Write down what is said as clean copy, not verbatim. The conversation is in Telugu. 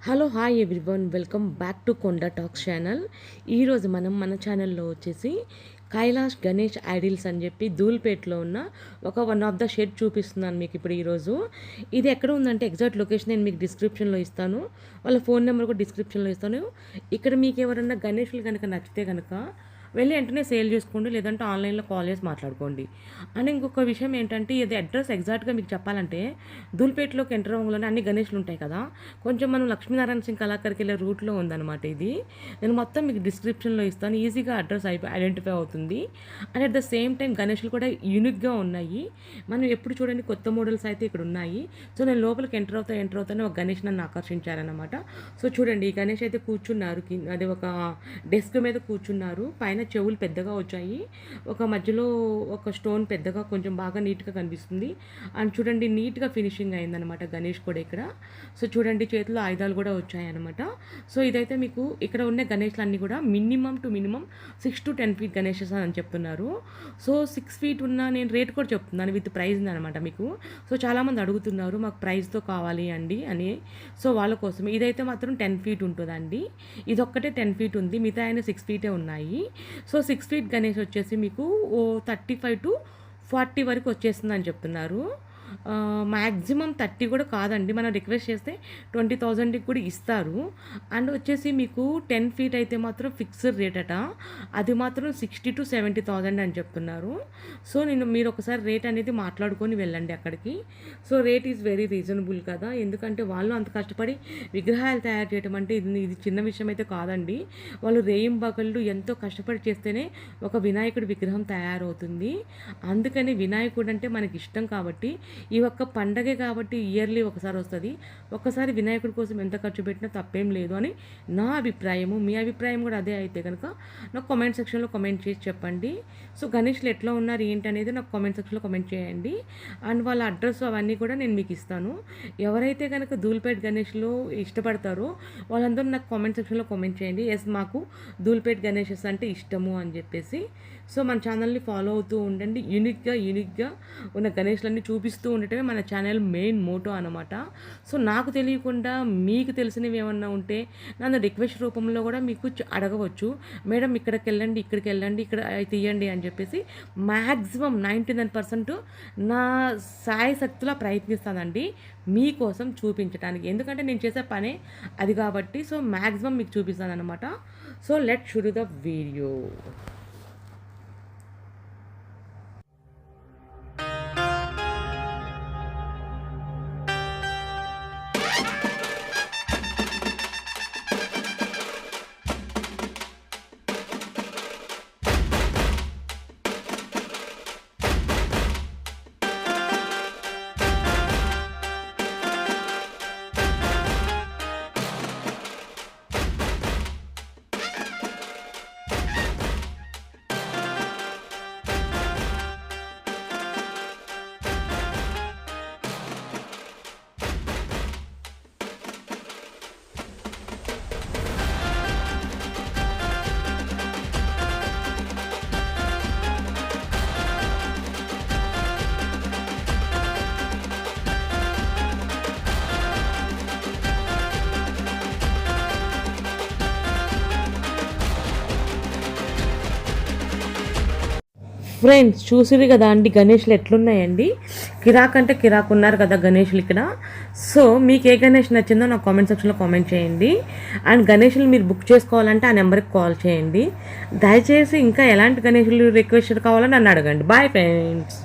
Hello hi everyone, welcome back to కొండ టాక్స్ ఛానల్. ఈరోజు మనం మన ఛానల్లో వచ్చేసి కైలాష్ గణేష్ ఐడిల్స్ అని చెప్పి ధూల్పేట్లో ఉన్న వన్ ఆఫ్ ద షెడ్ చూపిస్తున్నాను మీకు ఇప్పుడు ఈరోజు. ఇది ఎక్కడ ఉందంటే ఎగ్జాక్ట్ లొకేషన్ నేను మీకు డిస్క్రిప్షన్లో ఇస్తాను, వాళ్ళ ఫోన్ నెంబర్ కూడా డిస్క్రిప్షన్లో ఇస్తాను. ఇక్కడ మీకు ఎవరన్నా గణేష్లు కనుక నచ్చితే కనుక వెళ్ళి వెంటనే సేల్ చేసుకోండి, లేదంటే ఆన్లైన్లో కాల్ చేసి మాట్లాడుకోండి. అండ్ ఇంకొక విషయం ఏంటంటే, ఇది అడ్రస్ ఎగ్జాక్ట్గా మీకు చెప్పాలంటే ధూల్పేటలోకి ఎంటర్ అవ్వగానే అన్ని గణేష్లు ఉంటాయి కదా, కొంచెం మనం లక్ష్మీనారాయణ సింగ్ కళాకర్కి వెళ్ళే రూట్లో ఉందన్నమాట. ఇది నేను మొత్తం మీకు డిస్క్రిప్షన్లో ఇస్తాను, ఈజీగా అడ్రస్ ఐడెంటిఫై అవుతుంది. And at the same time గణేష్లు కూడా యూనిక్గా ఉన్నాయి. మనం ఎప్పుడు చూడండి కొత్త మోడల్స్ అయితే ఇక్కడ ఉన్నాయి. సో నేను లోపలికి ఎంటర్ అవుతానే ఒక గణేష్ నన్ను ఆకర్షించారనమాట. సో చూడండి, ఈ గణేష్ అయితే కూర్చున్నారు, అది ఒక డెస్క్ మీద కూర్చున్నారు. పైన చెవులు పెద్దగా వచ్చాయి, ఒక మధ్యలో ఒక స్టోన్ పెద్దగా కొంచెం బాగా నీట్గా కనిపిస్తుంది. అండ్ చూడండి, నీట్గా ఫినిషింగ్ అయిందనమాట గణేష్ కూడా ఇక్కడ. సో చూడండి, చేతిలో ఆయుధాలు కూడా వచ్చాయన్నమాట. సో ఇదైతే మీకు ఇక్కడ ఉన్న గణేష్లు అన్నీ కూడా మినిమం 6 to 10 feet గణేషెస్ అని చెప్తున్నారు. సో 6 feet ఉన్న నేను రేట్ కూడా చెప్తున్నాను విత్ ప్రైజ్ అనమాట మీకు. సో చాలామంది అడుగుతున్నారు మాకు ప్రైజ్తో కావాలి అండి అని. సో వాళ్ళ కోసం ఇదైతే మాత్రం 10 feet ఉంటుందండి. ఇదొక్కటే 10 feet ఉంది, మిగతా ఆయన 6 feet ఉన్నాయి. సో 6 feet గణేష్ వచ్చేసి మీకు 35 to 40 వరకు వచ్చేస్తుందని చెప్తున్నారు. మ్యాక్సిమం 30 కూడా కాదండి, మనం రిక్వెస్ట్ చేస్తే 20,000కి కూడా ఇస్తారు. అండ్ వచ్చేసి మీకు 10 feet అయితే మాత్రం ఫిక్స్డ్ రేట్ అట, అది మాత్రం 60 to 70,000 అని చెప్తున్నారు. సో మీరు ఒకసారి రేట్ అనేది మాట్లాడుకొని వెళ్ళండి అక్కడికి. So rate is very reasonable కదా, ఎందుకంటే వాళ్ళు అంత కష్టపడి విగ్రహాలు తయారు చేయడం అంటే ఇది చిన్న విషయం అయితే కాదండి. వాళ్ళు రేయింబగళ్ళు ఎంతో కష్టపడి చేస్తేనే ఒక వినాయకుడి విగ్రహం తయారవుతుంది. అందుకని వినాయకుడు అంటే మనకి ఇష్టం కాబట్టి, ఈ ఒక్క పండగే కాబట్టి ఇయర్లీ ఒకసారి వస్తుంది. ఒక్కసారి వినాయకుడి కోసం ఎంత ఖర్చు పెట్టినా తప్పేం లేదు అని నా అభిప్రాయము. మీ అభిప్రాయం కూడా అదే అయితే కనుక నాకు కామెంట్ సెక్షన్లో కామెంట్ చేసి చెప్పండి. సో గణేష్లు ఎట్లా ఉన్నారు ఏంటి అనేది నాకు కామెంట్ సెక్షన్లో కామెంట్ చేయండి. అండ్ వాళ్ళ అడ్రస్ అవన్నీ కూడా నేను మీకు ఇస్తాను. ఎవరైతే కనుక ధూల్పేట్ గణేష్లో ఇష్టపడతారో వాళ్ళందరూ నాకు కామెంట్ సెక్షన్లో కామెంట్ చేయండి, ఎస్ మాకు ధూల్పేట్ గణేషెస్ అంటే ఇష్టము అని చెప్పేసి. సో మన ఛానల్ని ఫాలో అవుతూ ఉండండి. యూనిక్గా ఉన్న గణేష్లన్నీ చూపిస్తూ ఉండటమే మన ఛానల్ మెయిన్ మోటో అనమాట. సో నాకు తెలియకుండా మీకు తెలిసినవి ఏమన్నా ఉంటే నన్ను రిక్వెస్ట్ రూపంలో కూడా మీకు అడగవచ్చు. మేడం ఇక్కడికి వెళ్ళండి, ఇక్కడికి వెళ్ళండి, ఇక్కడ తీయండి అని చెప్పేసి మ్యాక్సిమం 99% నా సాయి శక్తిలో ప్రయత్నిస్తానండి మీకోసం చూపించడానికి, ఎందుకంటే నేను చేసే పనే అది కాబట్టి. సో మ్యాక్సిమం మీకు చూపిస్తాను అనమాట. So let should the video. Friends చూసిరు కదా అండి గణేష్లు ఎట్లున్నాయండి, కిరాక్ అంటే కిరాక్ ఉన్నారు కదా గణేష్లు ఇక్కడ. సో మీకు ఏ గణేష్ నచ్చిందో నాకు కామెంట్ సెక్షన్లో కామెంట్ చేయండి. అండ్ గణేష్లు మీరు బుక్ చేసుకోవాలంటే ఆ నెంబర్కి కాల్ చేయండి. దయచేసి ఇంకా ఎలాంటి గణేష్లు రిక్వెస్ట్ కావాలో నన్ను అడగండి. Bye friends.